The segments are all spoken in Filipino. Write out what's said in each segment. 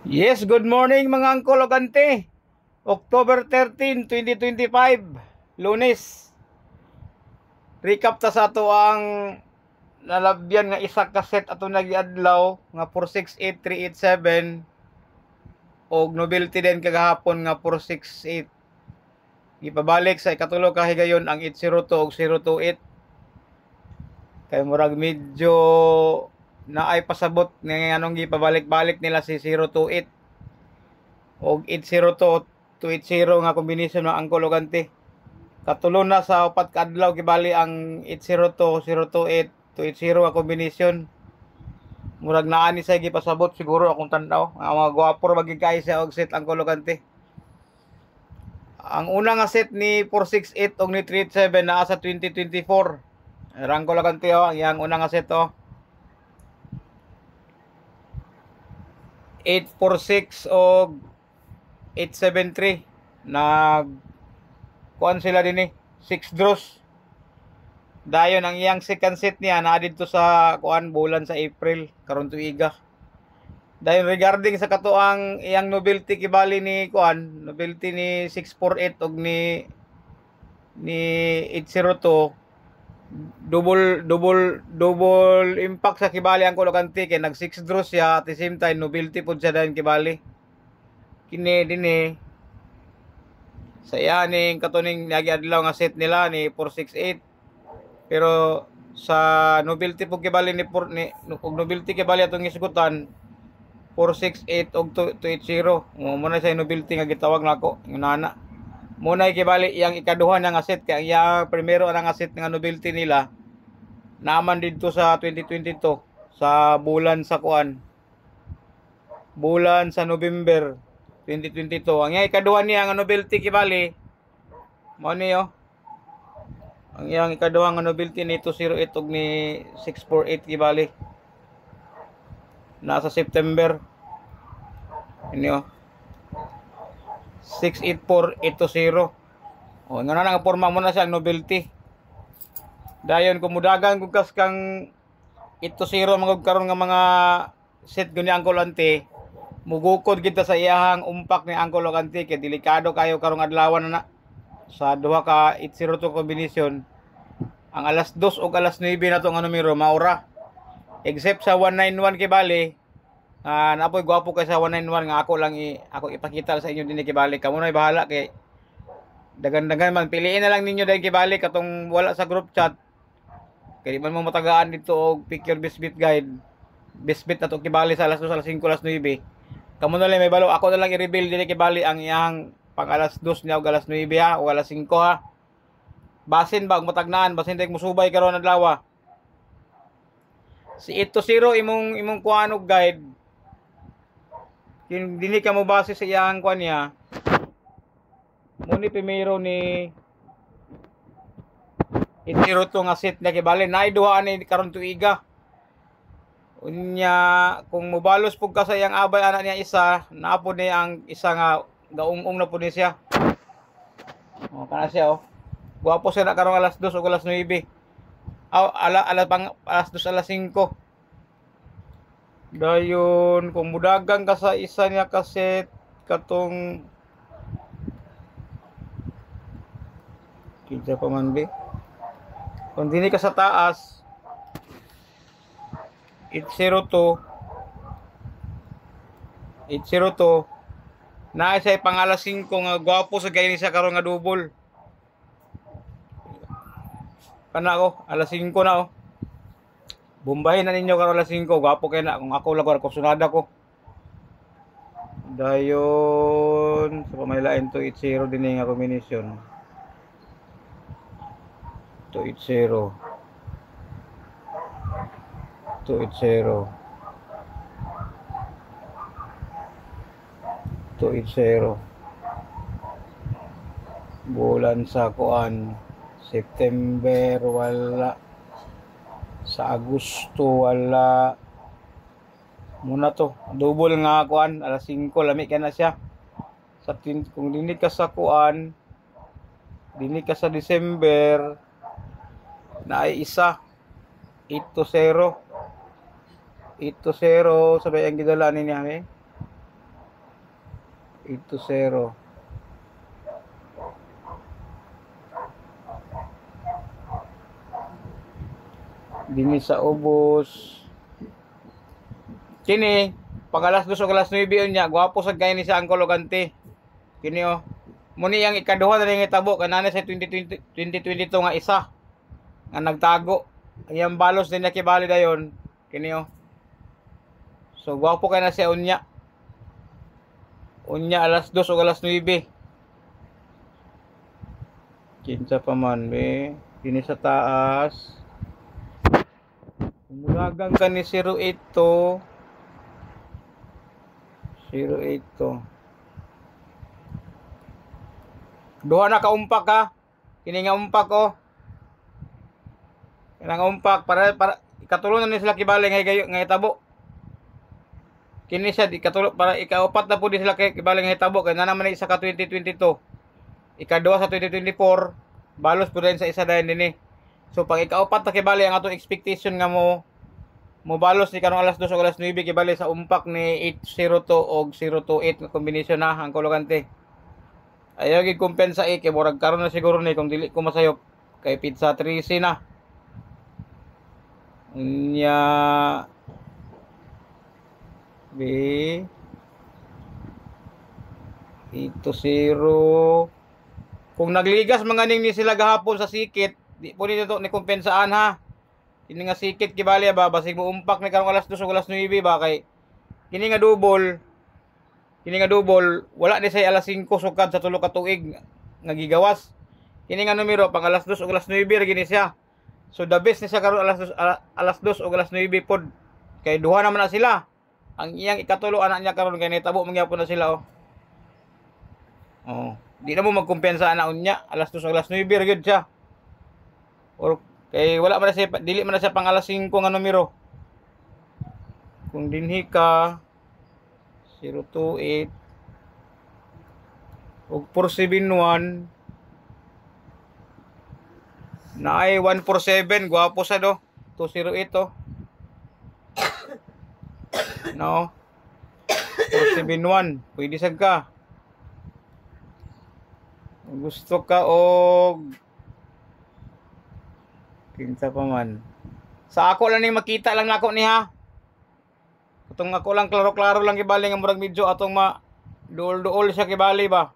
Yes, good morning mga angkol ug ante. October 13, 2025, Lunes. Recap ta sa ato ang nalabyan nga isa ka set ato nagiadlaw nga 468387 og novelty din kagahapon nga 468. Gipabalik sa ikatulo ka higayon ang 802 og 028. Kay murag medyo naay pasabot nga anong gipabalik-balik nila si 028 og 802 280 nga kombinasyon ng angkol ug ante. Katulo na sa upat ka adlaw gibali ang 802 028 280 nga kombinasyon. Murag naa ni say gipasabot siguro akong tan-aw. Ang mga gwapo magig kay sa og set angkol ug ante. Ang una nga set ni 468 og ni 387 naa sa 2024. Rangko lang ante ang yang una nga set 846 og 873 nag kuan sila din 6 draws. Dayon ang iyang second set niya naa didto sa kuan bulan sa April karon tuiga. Dayon regarding sa katuang iyang novelty kibali ni kuan novelty ni 648 og ni 802 double impact sa kibali ang kulokante kay nag 6 draws siya at the same time novelty pud siya dayon kibali. Kini dinhi sa iyaning katuning nagiadlaw nga set nila ni 468 pero sa novelty pug kibali ni og novelty kibali atong isgutan 468 og 280 mo na sa novelty nga gitawag nako nana mo na kibali iyang ikaduha na nga set kay iyang primero na nga set nga novelty nila naman didto sa 2022 sa bulan sa kuan bulan sa November 2022. Ang iyang ikaduha niya nga novelty kibali mao niyo ang iyang ikaduha nga novelty ni 208 ug ni 648 kibali nasa September inyo 684820. O nga na nga porma mo na siya ang novelty. Dayon kumudagan kung kas kang 80 magog karon nga mga set guni angkol ante mugukod kita sa iyahang umpak ni angkol ante kay delikado kayo karong adlaw na sa duha ka 802 combination. Ang alas 2 ug alas 9 na to nga numero maura except sa 191 kibali. Napoy gwapo kay sa 191 nga ako lang ako ipakita sa inyo dinhi kibali. Kamo na bahala kay dagan-dagan man piliin na lang ninyo dahil kibali katong wala sa group chat. Kay di man mo matagaan dito og pick your best bet guide. Best bet ato kibali sa alas 2 alas 5 alas 9. Kamo na lang may balo ako na lang i-reveal dinhi kibali ang iyang pang alas 2 niya og alas 9 ha o alas 5 ha. Basin ba og matagnaan basin tay musubay karon adlaw. Si 820 imong kuan og guide dili ka mo base sa iyang kuan niya muni primero ni 802 nga set na kibali naay duha ni karon tuiga unya kung mobalos pug ka sa iyang abay ana niya isa naapod ni ang isa nga gaungong na pud ni siya kana siya guwapo siya na karong alas 2 ug alas 9 alas 2 alas 5. Dayon kung mudagang ka sa isa niya kaset katong kita pa man be kung dini ka sa taas 802 na siya pang alas 5 nga gwapo sa kay ni sa karon nga double kana ko alas 5 na Bombahin na ninyo karon alas 5 gwapo kay na kung ako lang ko sunada ko. Dayon sa pamailain to 80 din nga combination. 280 280 280 bulan sa kuan September wala sa Agosto wala muna to double nga kuan alas 5 lami ka na siya sa kung dini ka sa kuan dini ka sa December na ay isa 820 sabay ang gidala niya 8-0. Dini sa ubos. Kini, pag alas 2 o alas 9 niya, gwapo sa gaya ni sa Angkol Ogante. Kini oh. Muni ang ikaduha na rin itabo, kanana sa 2022 nga isa. Nga nagtago. Ang balos din na kibali dayon. Kini oh. So, gwapo kaya na siya unya. Unya alas 2 o alas 9. Kinsa pa man, be. Kini sa taas. Mulagang ka ni 08 to. 08 to. Duha na ka umpak ha. Kini nga umpak oh. Kini nga umpak para ikatulong na sila kibali nga hitabo. Kini siya ikatulong para ikaupat na po di sila kibali nga hitabo kay na naman isa ka 2022. Ikaduha sa 2024 balos po din sa isa dayon dinhi. So pag ikaupat na kibali ang atong expectation nga mo balos ni karong alas 2 o alas 9 kibali sa umpak ni 802 o 028 nga kombinasyon na ang Kologante. Ayaw gid kumpensa kay murag karon na siguro ni kung dili ko masayop kay pizza 13 na. Nya B 8-0. Kung nagligas manganing ni sila gahapon sa sikit, di po nito ni kumpensaan ha. Kini nga sikit kibali ba basig mo umpak ni karong alas 2 o alas 9 ba kay kini nga double wala ni say alas 5 sukad sa tulo ka tuig nga gigawas. Kini nga numero pang alas 2 o alas 9 ra gini siya. So the best ni siya karon alas 2 o alas 9 pod. Kay duha naman na sila. Ang iyang ikatulo anak niya karon kay nitabo mangyapon na sila oh. Oh, di na mo magkumpensa ana unya alas 2 o alas 9 ra gyud siya. Or kay wala man na siya dili man na siya pang alas 5 nga numero. Kung dinhi ka 028 ug 471 na ay 147 gwapo sa do 208 to no 471 pwede sad ka gusto ka og kinsa pa man sa ako lang ning makita lang nako ni ha. Atong ako lang klaro-klaro lang kibali nga murag medyo atong duol-duol siya kibali ba.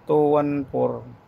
Two, 1, 4.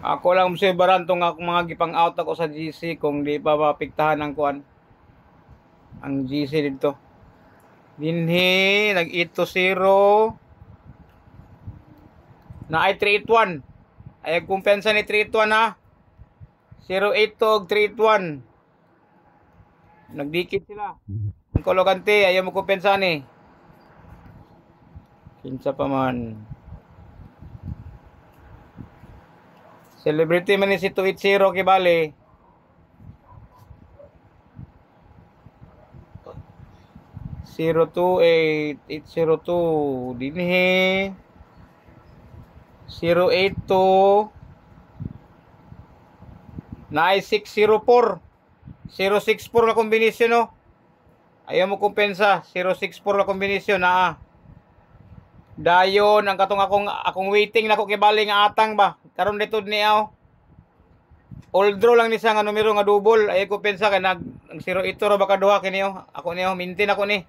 Ako lang musibaran tong akong mga gipang out ako sa GC kung di pa mapiktahan ang kuan. Ang GC dito. Dinhi nag 8-0 na ay 381. Ay kumpensa ni 381 ha. 08 og 381. Nagdikit sila. Ang Kologante ayaw mo kumpensa ni. Kinsa pa man. Celebrity man ni si 280 kibali. Zero 28 802 dinhi 082 na ay 604 064 na kombinasyon no. Ayaw mo kumpensa 064 na kombinasyon na dayon ang katong akong waiting nako kibali nga atang ba karon dito niya all draw lang ni sa nga numero nga double ay ko pensa kay ang 08 ra baka duha kini ako niyo maintain ako ni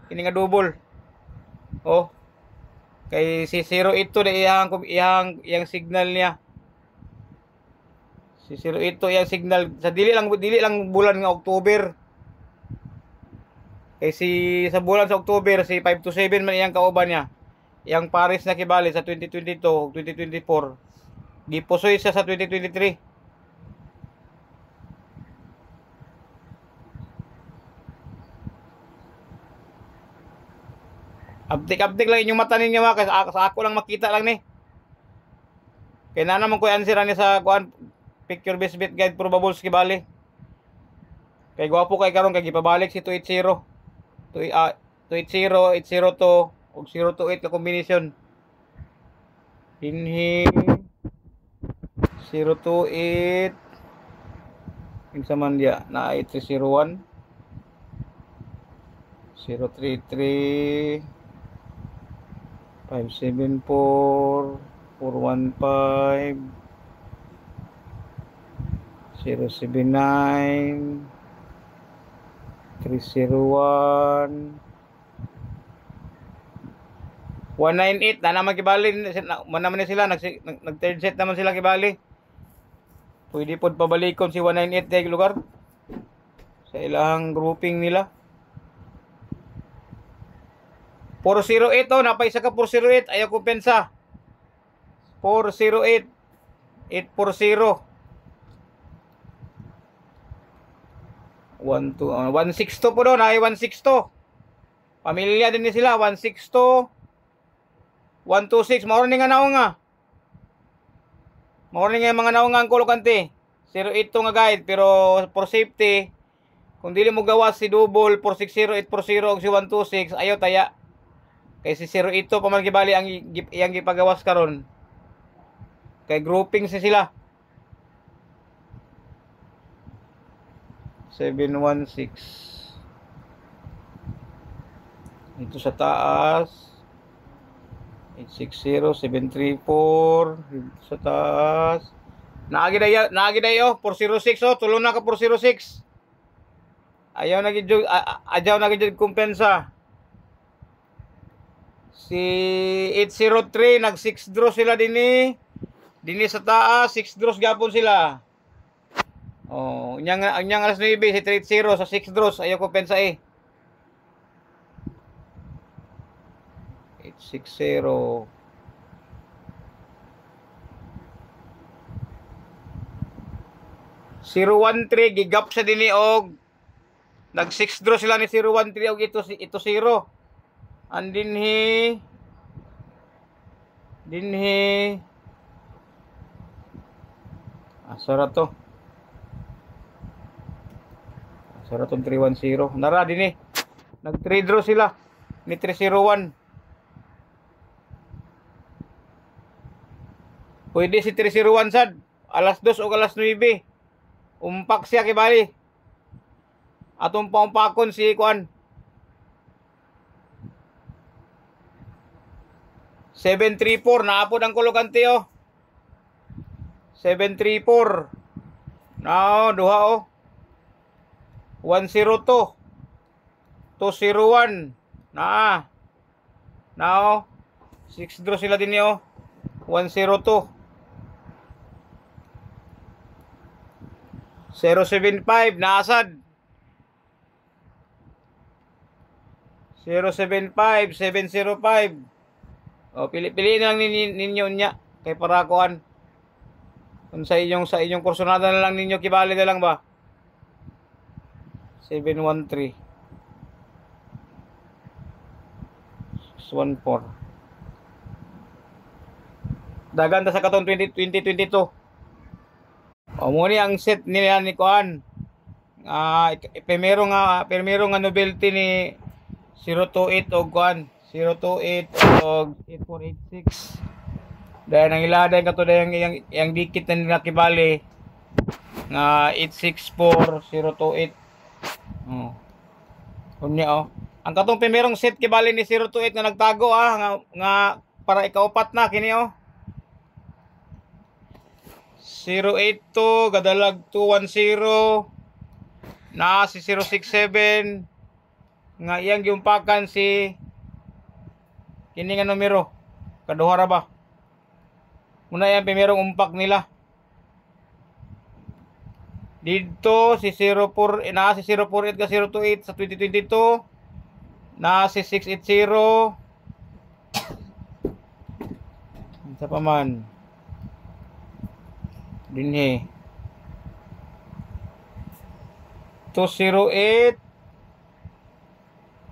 kini nga double oh kay si 08 to iyang signal niya si 08 to iyang signal sa dili lang bulan nga October kay si sa bulan sa October si 527 man iyang kauban niya iyang Paris na kibali sa 2022 2024 gipusoy siya sa 2023. Abdik lang inyong mata ninyo mga sa ako lang makita lang ni. Kaya na naman ko answer ni sa kuan picture based bet guide probables kibali. Kay gwapo kay karon kay gipabalik si 280. 280, 802 ug 028 ka kombinasyon. Dinhi 028 kinsa man dia na 8301 033 574 415 079 301 198 na naman kibali naman ni sila nag third set naman sila kibali. Pwede pod pabalikon si 198 kay lugar sa ilang grouping nila. 408 oh, napay isa ka 408 ayaw kumpensa. 408 840 162 po doon ay 162. Pamilya din ni sila 162 126 morning nga naong nga. Morning nga mga naong nga ang kolokante. 08 to nga guide pero for safety kung dili mo gawas si double 460 840 og si 126 ayaw taya. Kay si 08 to pa man gibali ang iyang gipagawas karon. Kay grouping sila. 716 ito sa taas 860 734 ito sa taas naagi dayo 406 oh tulo na ka 406 ayaw na gid kumpensa si 803 nag 6 draw sila dinhi sa taas 6 draws gapon sila. Oh, ang alas 9 si 30 sa 6 draws ayaw ko pensa eh. 860 013 gigap sa dinhi og nag 6 draws sila ni 013 og ito 0. Dinhi asara to 310 nara din nag 3 draw sila ni 301 pwede si 301 sad alas 2 o alas 9 umpak siya kibali atong paumpakon si kuan 734 naapod ang kolokante oh 734 now duha oh 102 201 na now 6 draw sila din oh 102 075 naasad 075 705 o pili na lang ninyo niya kay para kuan kung sa inyong kursonada na lang ninyo kibali na lang ba 713 614 dagan ta sa katong 2022 o muni ang set nila ni kuan primero nga novelty ni 028 og kuan 028 og 8486 dahil nang iladay kato dahil yung dikit na nila kibali nga 864 028 oh kunya oh ang katong primerong set kibali ni 028 nga nagtago nga para ikaupat na kini oh 082 gadalag 210 na si 067 nga iyang giumpakan si kini nga numero kaduha ra ba muna yan primerong umpak nila dito si 04 na si 048 ka 028 sa 2022 na si 680 sa paman dinhi 208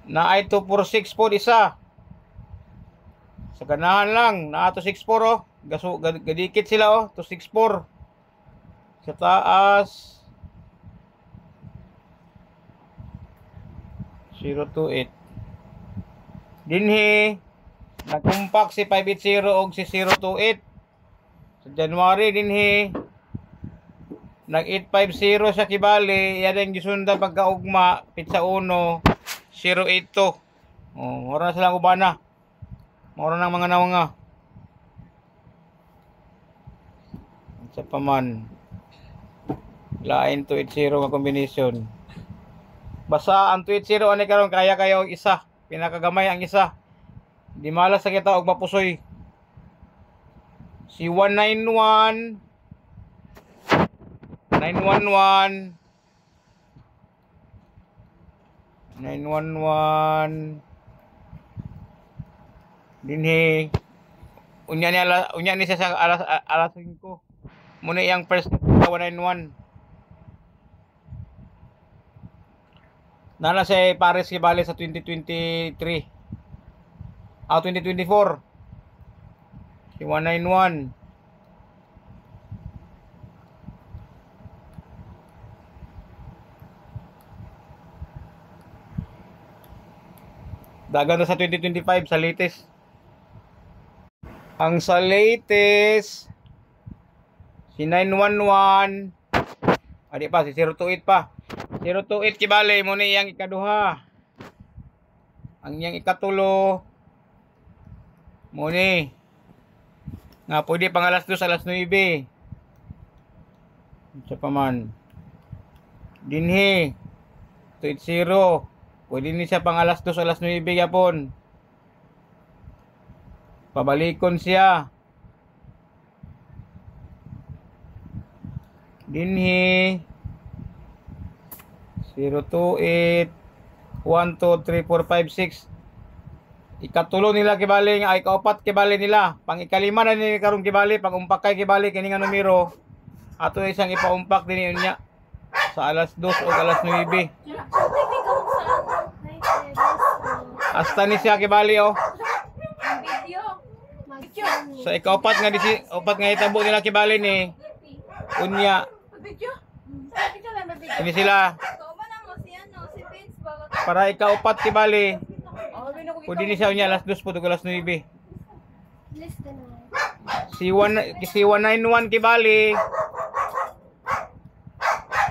na ay 246 po isa sa ganahan lang na 264 oh gadikit sila oh 264 sa taas 028. Dinhi nagkumpak si 580 og si 028 sa January. Dinhi nag 850 sa kibali, yan ang gisundan pagkaugma pizza 1 082. Mura na silang ubana, mura ng mga nawanga sa paman lain 280 nga combination. Basta ang 280 ani karon kaya kayo og isa, pinakagamay ang isa, di malas sa kita og mapusoy. Si 191 911 dinhi unya ni siya sa alas 5 muna iyang first 191 nala siya pares kibali sa 2023 2024 si 191 dagan na sa 2025 sa latest. Ang sa latest si 911 adi pa si 028 pa. 028 kibali mo ni iyang ikaduha. Ang iyang ikatulo mo ni nga pwede pang alas 2 alas 9. Sa paman dinhi 280 pwede ni siya pang alas 2 alas 9 yapon. Pabalikon siya. Dinhi 028 1 2 3 4 5 6 ikatulo nila kibali nga ay kaupat kibali nila. Pang ikalima na ni karong kibali, pang umpakay kibali kini nga numero. Ato isang ipaumpak dinhi unya sa alas 2 o alas 9. Hasta ni siya kibali sa ikaupat nga upat nga itabo nila kibali ni unya. Ini sila para ikaupat kibali. Pwede ni siya unya alas 2 po alas 9. Si 191 kibali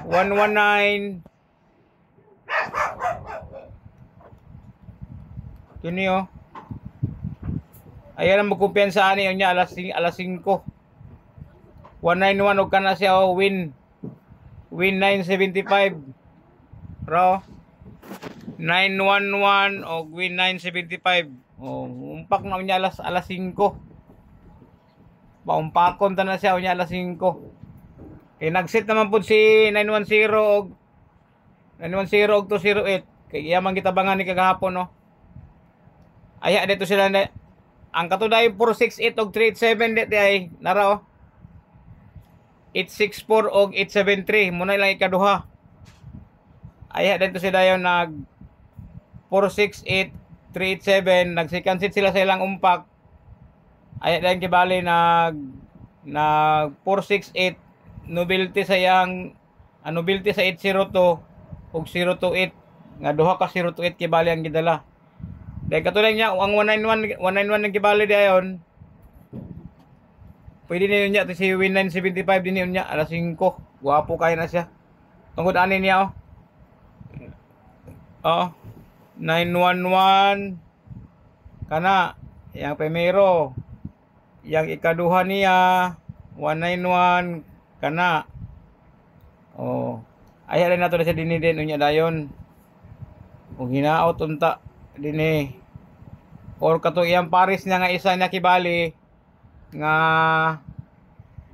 119 kini ayan ang magkumpiyansa ani niya alas 5 191 og kana siya win 975 bro 911 og win 975 umpak na niya alas 5 paumpakon ta na siya niya alas 5 kay nagset naman pud si 910 og 208 kay iya man gitabangan ni kagahapon aya dito sila na ang katuday 468 og 387 dito ay nara 864 og 873 muna lang ikaduha. Aya dito sila dayon nag 468 387 nagsikan sit sila sa ilang umpak. Aya dayon kibali nag 468 nobility sa yang nobility sa 802 og 028 nga duha ka 028 kibali ang gidala. Dahil katulad niya, ang 191 ng kibali dayon, pwede na yun niya, si Win 975 din yun niya, alas 5, guwapo kayo na siya. Tungkod anin niya, 911, kana, yang primero, yang ikaduha niya, 191, kana, ayaw rin nato na siya dinidin, unya dayon, kung hinaot unta, dini, or kato iyang pares niya nga isa niya kibali nga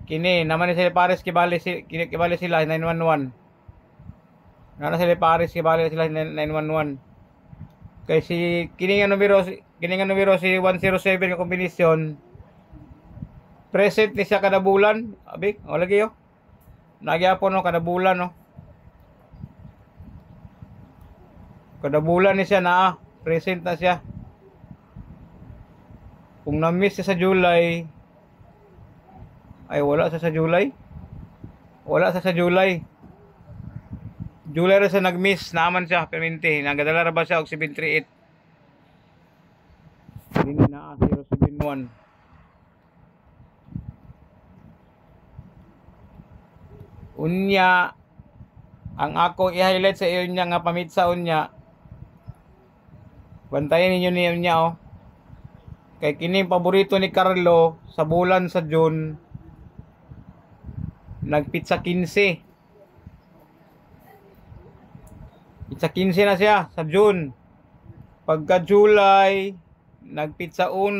kini naman ni sila pares kibali sila 911 na sila pares kibali sila 911 kay si kini nga numero si 107 nga kombinasyon present ni siya kada bulan abi o lagi nagyapon kada bulan kada bulan ni siya na present na siya. Kung na-miss siya sa July, ay wala siya sa July. Wala siya sa July. July ra sa nag-miss naman siya permente. Nagadala ra ba siya og 738. Dili na 071. Unya ang akong i-highlight sa iyo niya nga pamitsa unya. Bantayan ninyo niya oh. Kay kini paborito ni Carlo sa bulan sa June. Nagpitsa 15. Pizza 15 na siya sa June. Pagka July, nagpitsa 1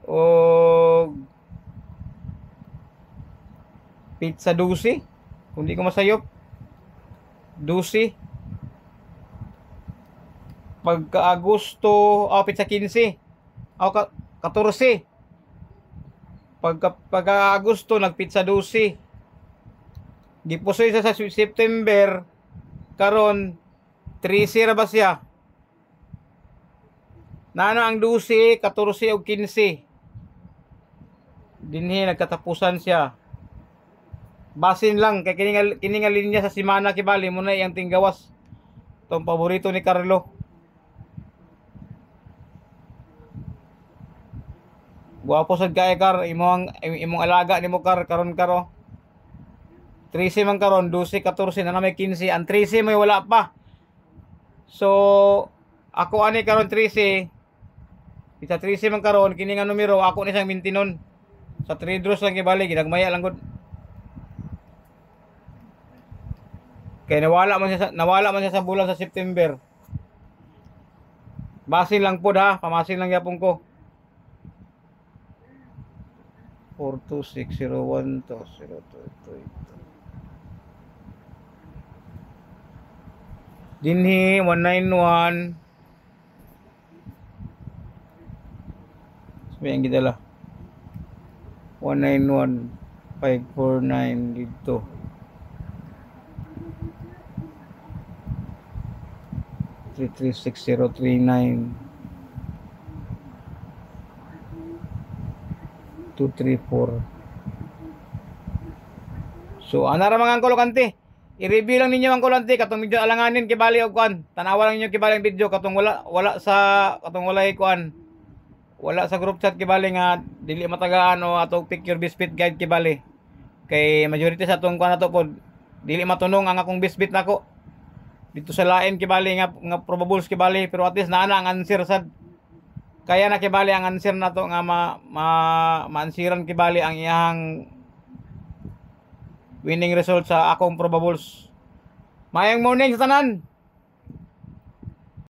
o pizza 12. Kung di ko masayop, 12. Pagka Agosto, pizza 15. 14. Pagka Agosto, nagpitsa 12. Gipusoy sa September, karon 13 ra ba siya? Nano ang 12, 14 ug 15. Dinhi nagkatapusan siya. Basin lang kay kini nga linya sa semana kibali mo na iyang tinggawas. Tong paborito ni Carlo. Guwapo sad kay Kar, imong alaga nimo Kar karon karo. 13 man karon, 12, 14 na may 15. Ang 13 may wala pa. So, ako ani karon 13. Isa 13 man karon, kini nga numero ako ni sang mintinon. Sa 3 draws lang gibali, ginagmaya lang gud. Kaya nawala man siya sa bulan sa September. Basin lang pod ha, pamasin lang yapon ko. 42601 to 0222. Dinhi 191. Sabi ang gidala 191 549 dito. Three 36039 234. So anara mga kolokante. I-review lang ninyo ang kulante katong medyo alanganin kibali og kuan. Tanawa lang ninyo kibali ang video katong wala sa kuan. Wala sa group chat kibali nga dili matagaan o atong pick your best fit guide kibali. Kay majority sa atong kuan nato pod dili matunong ang akong best fit nako. Dito sa lain kibali nga probables kibali pero at least naa ang answer sad. Kaya na kibali ang answer nato nga ma-ansiran kibali ang iyang winning result sa akong probables. Mayang morning sa tanan.